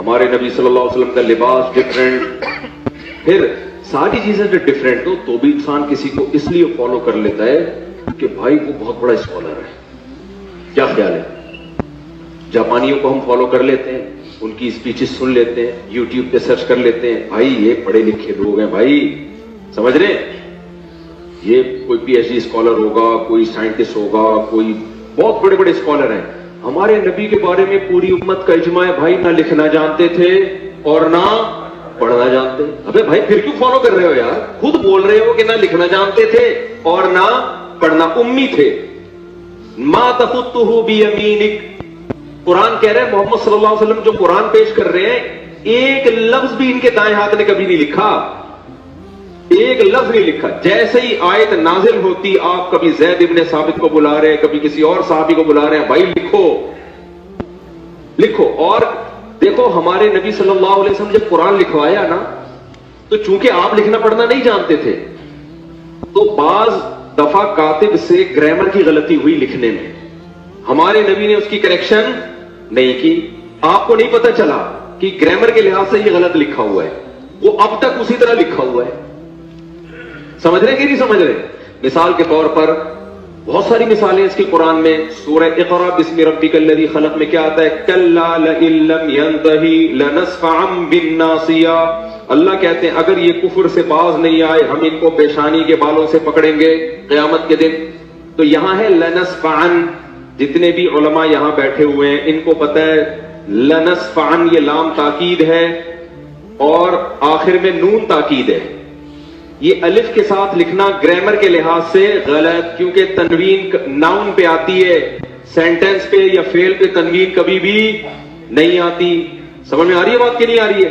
ہمارے نبی صلی اللہ علیہ وسلم کا لباس ڈفرینٹ، پھر ساری چیزیں جو ڈفرینٹ ہو تو بھی انسان کسی کو اس لیے فالو کر لیتا ہے کہ بھائی وہ بہت بڑا اسکالر ہے. کیا خیال ہے؟ جاپانیوں کو ہم فالو کر لیتے ہیں، ان کی اسپیچز سن لیتے ہیں، یوٹیوب پہ سرچ کر لیتے ہیں، بھائی یہ پڑھے لکھے لوگ ہیں، بھائی سمجھ رہے ہیں، یہ کوئی پی ایچ ڈی اسکالر ہوگا، کوئی سائنٹسٹ ہوگا، کوئی بہت بڑے بڑے اسکالر ہیں. ہمارے نبی کے بارے میں پوری امت کا اجماع ہے بھائی نہ لکھنا جانتے تھے اور نہ پڑھنا جانتے. ابے بھائی پھر کیوں فالو کر رہے ہو یار؟ خود بول رہے ہو کہ نہ لکھنا جانتے تھے اور نہ پڑھنا، امی تھے. ما تخطہ بیمینک، قرآن کہہ رہے ہیں محمد صلی اللہ علیہ وسلم جو قرآن پیش کر رہے ہیں ایک لفظ بھی ان کے دائیں ہاتھ نے کبھی نہیں لکھا، ایک لفظ نہیں لکھا. جیسے ہی آیت نازل ہوتی آپ کبھی زید ابن ثابت کو بلا رہے ہیں، کبھی کسی اور صحابی کو بلا رہے ہیں، بھائی لکھو لکھو. اور دیکھو ہمارے نبی صلی اللہ علیہ وسلم جب قرآن لکھوایا نا تو چونکہ آپ لکھنا پڑھنا نہیں جانتے تھے تو بعض دفعہ کاتب سے گرامر کی غلطی ہوئی لکھنے میں، ہمارے نبی نے اس کی کریکشن نہیں کی. آپ کو نہیں پتا چلا کہ گرامر کے لحاظ سے یہ غلط لکھا ہوا ہے، وہ اب تک اسی طرح لکھا ہوا ہے. سمجھ رہے کہ نہیں سمجھ رہے؟ مثال کے طور پر بہت ساری مثالیں اس کی قرآن میں. سورہ اقرا بسم ربک الذی خلق میں کیا آتا ہے؟ کلا لئن لم ینتہی لنصفعا بالناصیہ. اللہ کہتے ہیں اگر یہ کفر سے باز نہیں آئے ہم ان کو پیشانی کے بالوں سے پکڑیں گے قیامت کے دن. تو یہاں ہے لنصفعا، جتنے بھی علماء یہاں بیٹھے ہوئے ہیں ان کو پتہ ہے لنصفعا یہ لام تاکید ہے اور آخر میں نون تاکید ہے. یہ الف کے ساتھ لکھنا گرامر کے لحاظ سے غلط، کیونکہ تنوین ناؤن پہ آتی ہے، سینٹنس پہ یا فعل پہ تنوین کبھی بھی نہیں آتی. سمجھ میں آ رہی ہے بات کہ نہیں آ رہی ہے؟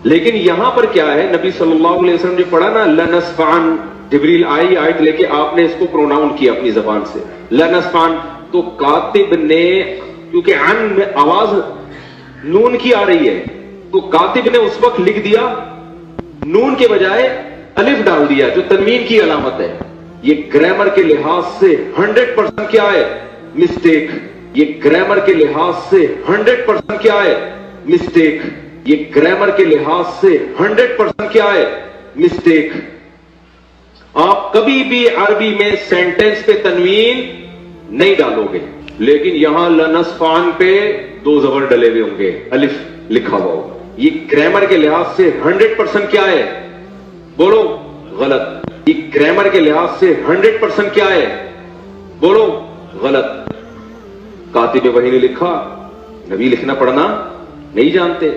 لیکن یہاں پر کیا ہے، نبی صلی اللہ علیہ وسلم جو پڑھا نا لنصفعن، جبریل آئی آیت لے کے آپ نے اس کو پروناؤن کیا اپنی زبان سے لنصفعن، تو کاتب نے کیونکہ عن میں آواز نون کی آ رہی ہے تو کاتب نے اس وقت لکھ دیا نون کے بجائے الف ڈال دیا جو تنوین کی علامت ہے. یہ گرامر کے لحاظ سے 100% کیا ہے؟ مسٹیک. یہ گرامر کے لحاظ سے 100% کیا ہے؟ مسٹیک. یہ گرامر کے لحاظ سے 100% کیا ہے؟ مسٹیک. آپ کبھی بھی عربی میں سینٹنس پہ تنوین نہیں ڈالو گے، لیکن یہاں لنصفعن پہ دو زبر ڈلے ہوئے ہوں گے، الف لکھا ہوا ہوگا. یہ گرامر کے لحاظ سے 100% کیا ہے؟ بولو غلط. یہ گرامر کے لحاظ سے 100% کیا ہے؟ بولو غلط. کاتب وحی نے لکھا، نبی لکھنا پڑھنا نہیں جانتے.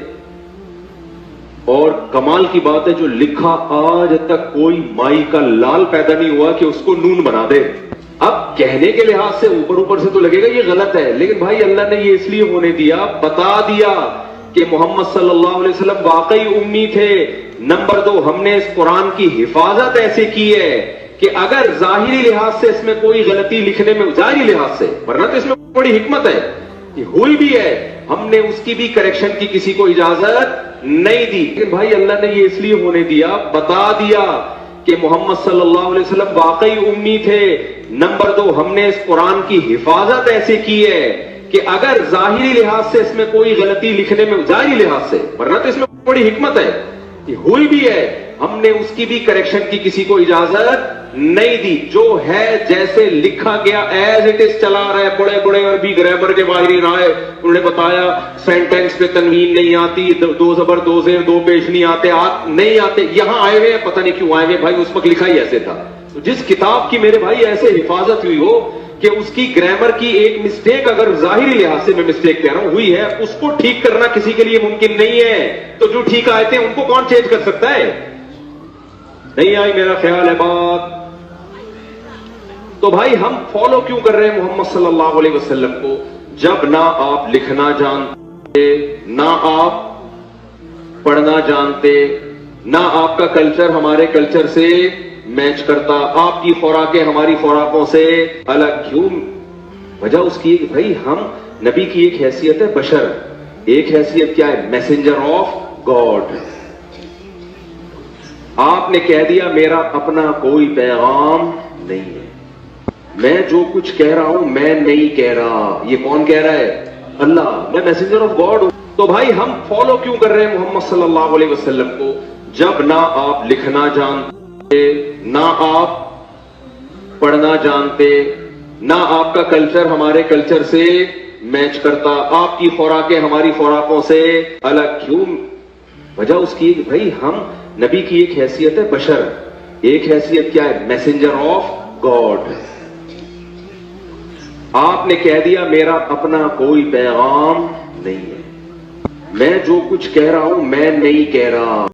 اور کمال کی بات ہے جو لکھا آج تک کوئی مائی کا لال پیدا نہیں ہوا کہ اس کو نون بنا دے. اب کہنے کے لحاظ سے اوپر اوپر سے تو لگے گا یہ غلط ہے، لیکن بھائی اللہ نے یہ اس لیے ہونے دیا، بتا دیا کہ محمد صلی اللہ علیہ وسلم واقعی امی تھے. نمبر 2 ہم نے اس قرآن کی حفاظت ایسے کی ہے کہ اگر ظاہری لحاظ سے اس میں کوئی غلطی لکھنے میں، ظاہری لحاظ سے، ورنہ تو اس میں بڑی حکمت ہے، یہ ہوئی بھی ہے، ہم نے اس کی بھی کریکشن کی کسی کو اجازت نہیں دی. لیکن بھائی اللہ نے یہ اس لیے ہونے دیا، بتا دیا کہ محمد صلی اللہ علیہ وسلم واقعی امی تھے. نمبر 2 ہم نے اس قرآن کی حفاظت ایسے کی ہے کہ اگر ظاہری لحاظ سے اس میں کوئی غلطی لکھنے میں، ظاہری لحاظ سے، ورنہ تو اس میں بڑی حکمت ہے، یہ ہوئی بھی ہے، ہم نے اس کی بھی کریکشن کی کسی کو اجازت نہیں دی. جو ہے جیسے لکھا گیا ایز اٹ از چلا رہا ہے. بڑے بڑے عربی گرامر کے ماہرین آئے، انہوں نے بتایا سینٹینس پہ تنوین نہیں آتی، دو زبر دو زیر دو پیش نہیں آتے، نہیں آتے. یہاں آئے ہوئے پتہ نہیں کیوں آئے ہوئے بھائی، اس وقت لکھا ہی ایسے تھا. جس کتاب کی میرے بھائی ایسے حفاظت ہوئی ہو کہ اس کی گرامر کی ایک مسٹیک اگر ظاہری لحاظ سے میں مسٹیک کہہ رہا ہوں ہوئی ہے، اس کو ٹھیک کرنا کسی کے لیے ممکن نہیں ہے. تو جو ٹھیک آئے تھے ان کو کون چینج کر سکتا ہے؟ نہیں آئی میرا خیال ہے بات. تو بھائی ہم فالو کیوں کر رہے ہیں محمد صلی اللہ علیہ وسلم کو؟ جب نہ آپ لکھنا جانتے، نہ آپ پڑھنا جانتے، نہ آپ کا کلچر ہمارے کلچر سے میچ کرتا، آپ کی خوراکیں ہماری خوراکوں سے الگ. کیوں؟ وجہ اس کی بھائی ہم نبی کی ایک حیثیت ہے بشر، ایک حیثیت کیا ہے؟ Messenger of God. آپ نے کہہ دیا میرا اپنا کوئی پیغام نہیں ہے، میں جو کچھ کہہ رہا ہوں میں نہیں کہہ رہا. یہ کون کہہ رہا ہے؟ اللہ. میں میسنجر آف گاڈ ہوں. تو بھائی ہم فالو کیوں کر رہے ہیں محمد صلی اللہ علیہ وسلم کو، جب نہ آپ لکھنا جانتے، نہ آپ پڑھنا جانتے، نہ آپ کا کلچر ہمارے کلچر سے میچ کرتا، آپ کی خوراکیں ہماری خوراکوں سے الگ کیوں؟ وجہ اس کی بھائی ہم نبی کی ایک حیثیت ہے بشر، ایک حیثیت کیا ہے؟ Messenger of God. آپ نے کہہ دیا میرا اپنا کوئی پیغام نہیں ہے، میں جو کچھ کہہ رہا ہوں میں نہیں کہہ رہا.